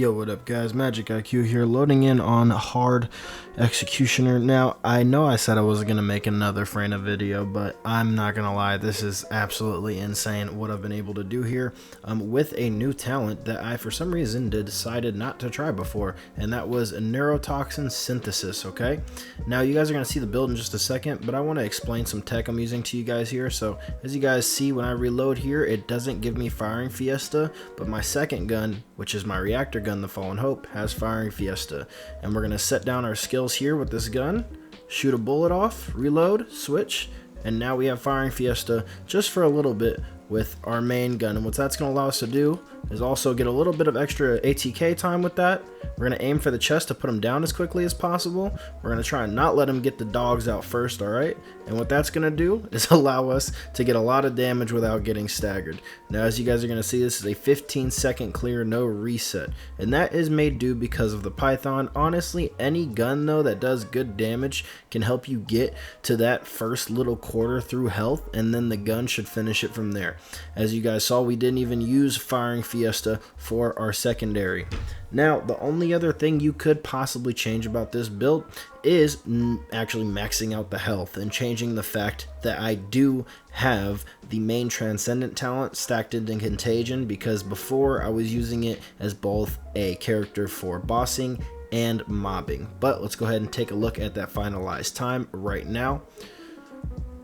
Yo, what up guys, Magic IQ here, loading in on Hard Executioner. Now, I know I said I wasn't going to make another Freyna video, but I'm not going to lie, this is absolutely insane what I've been able to do here with a new talent that I, for some reason, decided not to try before, and that was neurotoxin synthesis, okay? Now, you guys are going to see the build in just a second, but I want to explain some tech I'm using to you guys here. So, as you guys see, when I reload here, it doesn't give me Firing Fiesta, but my second gun, which is my reactor gun, the Fallen Hope, has Firing Fiesta. And we're going to set down our skills here with this gun, shoot a bullet off, reload, switch, and now we have Firing Fiesta just for a little bit with our main gun. And what that's going to allow us to do is also get a little bit of extra ATK time with that. We're going to aim for the chest to put him down as quickly as possible. We're going to try and not let him get the dogs out first, alright? And what that's going to do is allow us to get a lot of damage without getting staggered. Now, as you guys are going to see, this is a 15-second clear, no reset. And that is made due because of the Python. Honestly, any gun, though, that does good damage can help you get to that first little quarter through health, and then the gun should finish it from there. As you guys saw, we didn't even use Firing Fiesta for our secondary. Now, the only other thing you could possibly change about this build is actually maxing out the health and changing the fact that I do have the main Transcendent talent stacked into Contagion, because before I was using it as both a character for bossing and mobbing. But let's go ahead and take a look at that finalized time right now.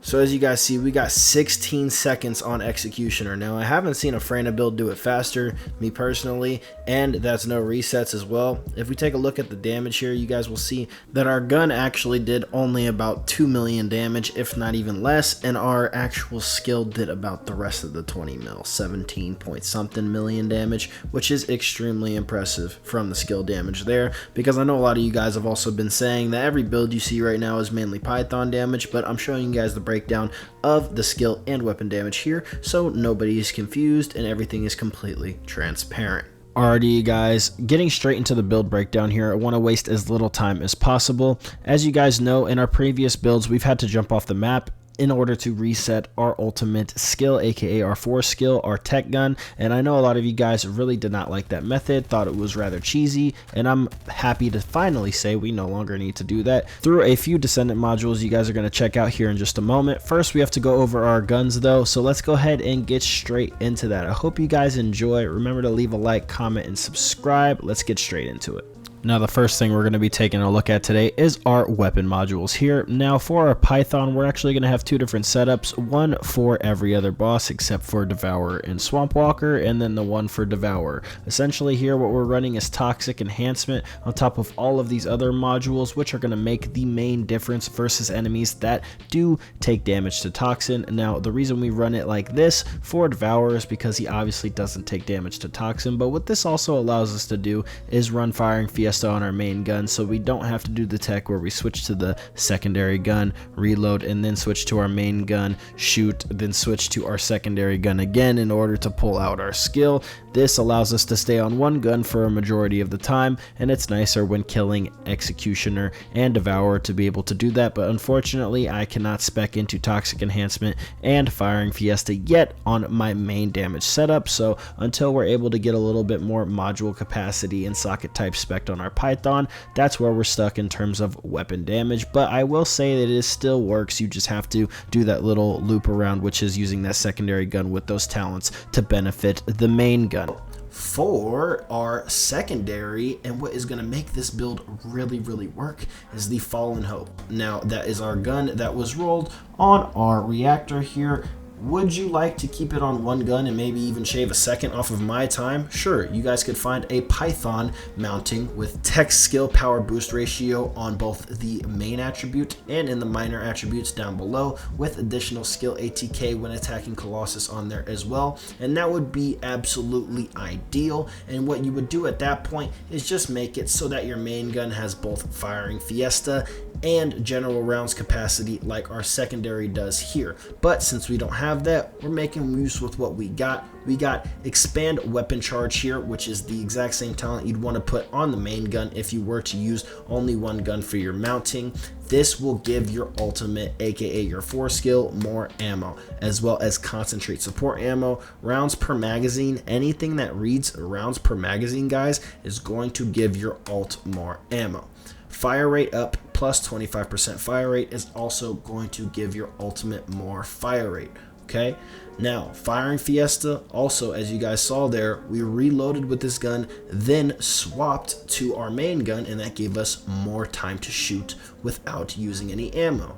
So as you guys see, we got 16 seconds on Executioner. Now, I haven't seen a Freyna build do it faster, me personally, and that's no resets as well. If we take a look at the damage here, you guys will see that our gun actually did only about 2 million damage, if not even less, and our actual skill did about the rest of the 20 mil, 17 point something million damage, which is extremely impressive from the skill damage there, because I know a lot of you guys have also been saying that every build you see right now is mainly Python damage, but I'm showing you guys the breakdown of the skill and weapon damage here, so nobody is confused and everything is completely transparent. Alrighty guys, getting straight into the build breakdown here, I want to waste as little time as possible. As you guys know, in our previous builds, we've had to jump off the map in order to reset our ultimate skill, aka our 4 skill, our tech gun. And I know a lot of you guys really did not like that method, thought it was rather cheesy, and I'm happy to finally say we no longer need to do that through a few Descendant modules you guys are going to check out here in just a moment. First, we have to go over our guns though, so let's go ahead and get straight into that. I hope you guys enjoy. Remember to leave a like, comment, and subscribe. Let's get straight into it. Now, the first thing we're going to be taking a look at today is our weapon modules here. Now, for our Python, we're actually going to have 2 different setups, one for every other boss except for Devourer and Swamp Walker, and then the one for Devourer. Essentially here, what we're running is Toxic Enhancement on top of all of these other modules, which are going to make the main difference versus enemies that do take damage to Toxin. Now, the reason we run it like this for Devourer is because he obviously doesn't take damage to Toxin, but what this also allows us to do is run Firing Fiesta on our main gun, so we don't have to do the tech where we switch to the secondary gun, reload, and then switch to our main gun, shoot, then switch to our secondary gun again in order to pull out our skill. This allows us to stay on one gun for a majority of the time, and it's nicer when killing Executioner and Devourer to be able to do that, but unfortunately I cannot spec into Toxic Enhancement and Firing Fiesta yet on my main damage setup, so until we're able to get a little bit more module capacity and socket type spec on our Python, that's where we're stuck in terms of weapon damage. But I will say that it still works. You just have to do that little loop around, which is using that secondary gun with those talents to benefit the main gun. For our secondary, and what is going to make this build really work, is the Fallen Hope. Now, that is our gun that was rolled on our reactor here. Would you like to keep it on one gun and maybe even shave a second off of my time? Sure, you guys could find a Python mounting with tech skill power boost ratio on both the main attribute and in the minor attributes down below, with additional skill ATK when attacking Colossus on there as well. And that would be absolutely ideal. And what you would do at that point is just make it so that your main gun has both Firing Fiesta and general rounds capacity like our secondary does here. But since we don't have that, we're making use with what we got. We got expand weapon charge here, which is the exact same talent you'd want to put on the main gun if you were to use only one gun for your mounting. This will give your ultimate, aka your 4 skill, more ammo, as well as concentrate support ammo, rounds per magazine. Anything that reads rounds per magazine, guys, is going to give your ult more ammo. Fire rate up plus 25% fire rate is also going to give your ultimate more fire rate. Okay, now firing Fiesta, also as you guys saw there, we reloaded with this gun, then swapped to our main gun, and that gave us more time to shoot without using any ammo.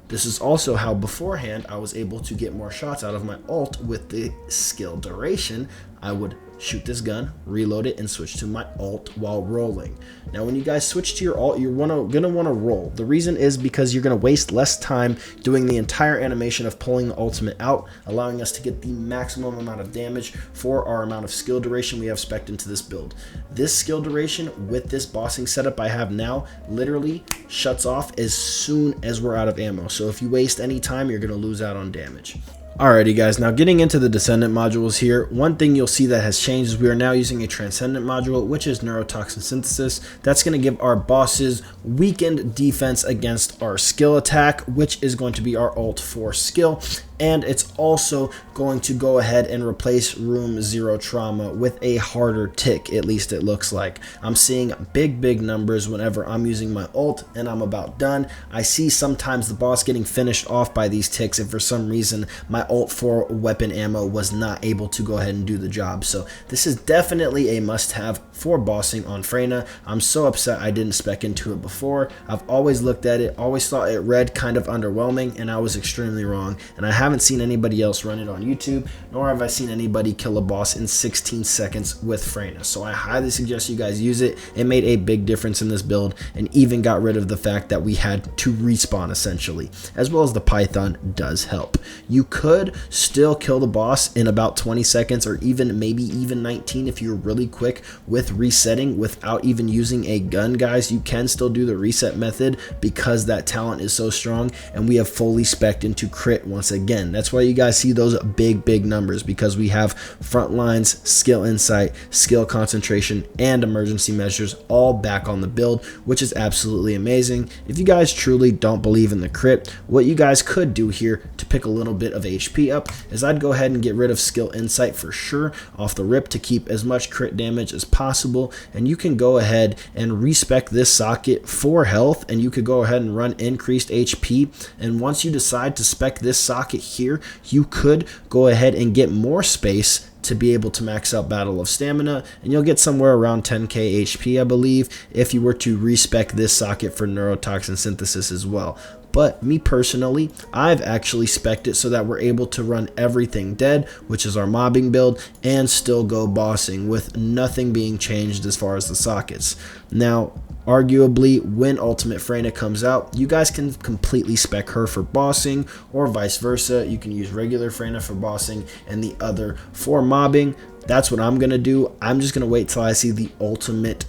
This is also how beforehand I was able to get more shots out of my ult with the skill duration. I would shoot this gun, reload it, and switch to my ult while rolling. Now when you guys switch to your ult, you're gonna want to roll. The reason is because you're gonna waste less time doing the entire animation of pulling the ultimate out, allowing us to get the maximum amount of damage for our amount of skill duration we have spec'd into this build. This skill duration with this bossing setup I have now literally shuts off as soon as we're out of ammo. So if you waste any time, you're gonna lose out on damage. Alrighty guys, now getting into the Descendant modules here, one thing you'll see that has changed is we are now using a Transcendent module, which is Neurotoxin Synthesis. That's going to give our bosses weakened defense against our skill attack, which is going to be our ult 4 skill. And it's also going to go ahead and replace Room 0 Trauma with a harder tick, at least it looks like. I'm seeing big numbers whenever I'm using my ult and I'm about done. I see sometimes the boss getting finished off by these ticks if for some reason my ult 4 weapon ammo was not able to go ahead and do the job. So this is definitely a must-have for bossing on Freyna. I'm so upset I didn't spec into it before. I've always looked at it, always thought it read kind of underwhelming, and I was extremely wrong. And I haven't seen anybody else run it on YouTube, nor have I seen anybody kill a boss in 16 seconds with Freyna. So I highly suggest you guys use it. It made a big difference in this build and even got rid of the fact that we had to respawn essentially, as well as the Python does help. You could still kill the boss in about 20 seconds or maybe even 19 if you're really quick with resetting without even using a gun, guys. You can still do the reset method because that talent is so strong, and we have fully spec'd into crit once again. That's why you guys see those big numbers, because we have front lines, skill insight, skill concentration, and emergency measures all back on the build, which is absolutely amazing. If you guys truly don't believe in the crit, what you guys could do here to pick a little bit of HP up is I'd go ahead and get rid of skill insight for sure off the rip to keep as much crit damage as possible, and you can go ahead and respec this socket for health, and you could go ahead and run increased HP. And once you decide to spec this socket here, you could go ahead and get more space to be able to max out Battle of Stamina, and you'll get somewhere around 10k HP, I believe, if you were to respec this socket for Neurotoxin Synthesis as well. But me personally, I've actually spec'd it so that we're able to run everything dead, which is our mobbing build, and still go bossing with nothing being changed as far as the sockets. Now, arguably, when Ultimate Freyna comes out, you guys can completely spec her for bossing, or vice versa. You can use regular Freyna for bossing and the other for mobbing. That's what I'm gonna do. I'm just gonna wait till I see the ultimate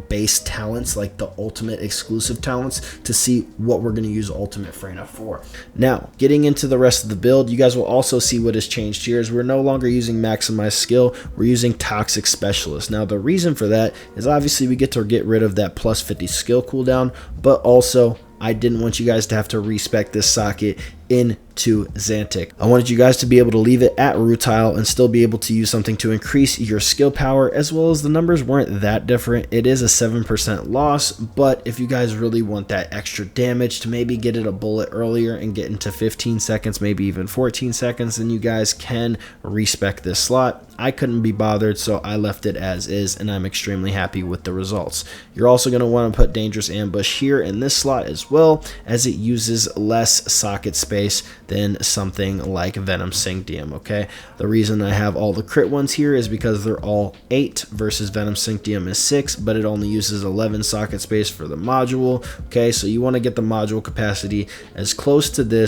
base talents, like the ultimate exclusive talents, to see what we're going to use Ultimate Freyna for. Now, getting into the rest of the build, you guys will also see what has changed here is we're no longer using maximized skill, we're using toxic specialist. Now, the reason for that is obviously we get to get rid of that plus 50 skill cooldown, but also I didn't want you guys to have to respec this socket into Xantic. I wanted you guys to be able to leave it at Rutile and still be able to use something to increase your skill power, as well as the numbers weren't that different. It is a 7% loss, but if you guys really want that extra damage to maybe get it a bullet earlier and get into 15 seconds, maybe even 14 seconds, then you guys can respec this slot. I couldn't be bothered, so I left it as is, and I'm extremely happy with the results. You're also going to want to put Dangerous Ambush here in this slot as well, as it uses less socket space than something like Venom Synctium, okay? The reason I have all the crit ones here is because they're all 8 versus Venom Synctium is 6, but it only uses 11 socket space for the module, okay? So you want to get the module capacity as close to the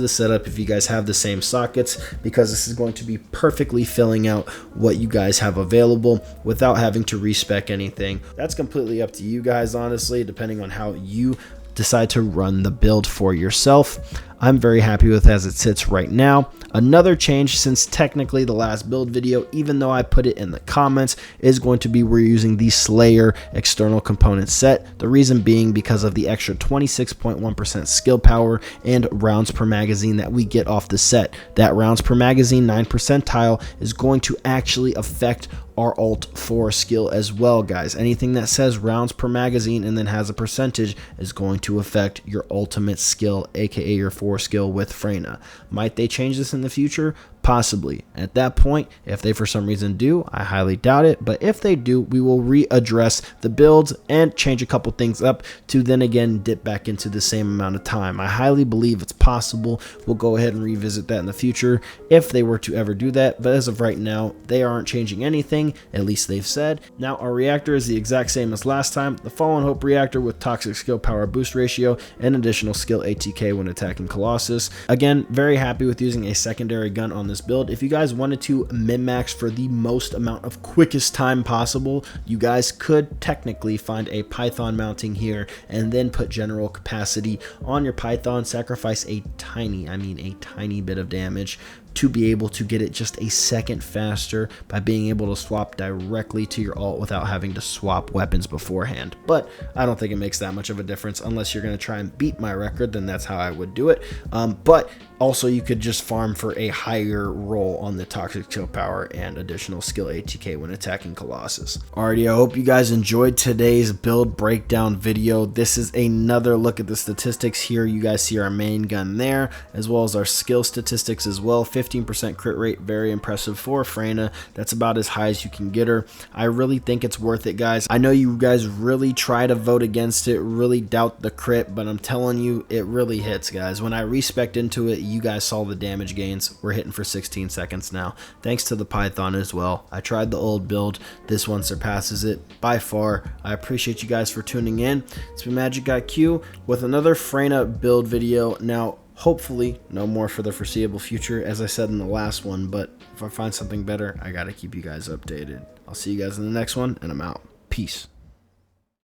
setup if you guys have the same sockets, because this is going to be perfectly filling out what you guys have available without having to respec anything. That's completely up to you guys, honestly, depending on how you decide to run the build for yourself. I'm very happy with as it sits right now. Another change since technically the last build video, even though I put it in the comments, is going to be we're using the Slayer external component set. The reason being because of the extra 26.1% skill power and rounds per magazine that we get off the set. That rounds per magazine 9 percentile is going to actually affect our alt 4 skill as well, guys. Anything that says rounds per magazine and then has a percentage is going to affect your ultimate skill, aka your 4 skill with Freyna. Might they change this in the future? Possibly. At that point, if they for some reason do, I highly doubt it, but if they do, we will readdress the builds and change a couple things up to then again dip back into the same amount of time. I highly believe it's possible. We'll go ahead and revisit that in the future if they were to ever do that, but as of right now, they aren't changing anything, at least they've said. Now, our reactor is the exact same as last time, the Fallen Hope reactor with toxic skill power boost ratio and additional skill ATK when attacking Colossus. Again, very happy with using a secondary gun on this build. If you guys wanted to min-max for the most amount of quickest time possible, you guys could technically find a Python mounting here and then put general capacity on your Python, sacrifice a tiny, I mean a tiny bit of damage to be able to get it just a second faster by being able to swap directly to your ult without having to swap weapons beforehand. But I don't think it makes that much of a difference unless you're going to try and beat my record, then that's how I would do it. But also you could just farm for a higher roll on the toxic skill power and additional skill ATK when attacking Colossus. Alrighty, I hope you guys enjoyed today's build breakdown video. This is another look at the statistics here. You guys see our main gun there, as well as our skill statistics as well. 15% crit rate, very impressive for Freyna. That's about as high as you can get her. I really think it's worth it, guys. I know you guys really try to vote against it, really doubt the crit, but I'm telling you, it really hits, guys. When I respect into it, you guys saw the damage gains. We're hitting for 16 seconds now, thanks to the Python as well. I tried the old build. This one surpasses it by far. I appreciate you guys for tuning in. It's been Magic IQ with another Freyna build video. Now, hopefully no more for the foreseeable future, as I said in the last one, but if I find something better, I gotta keep you guys updated. I'll see you guys in the next one, and I'm out. Peace.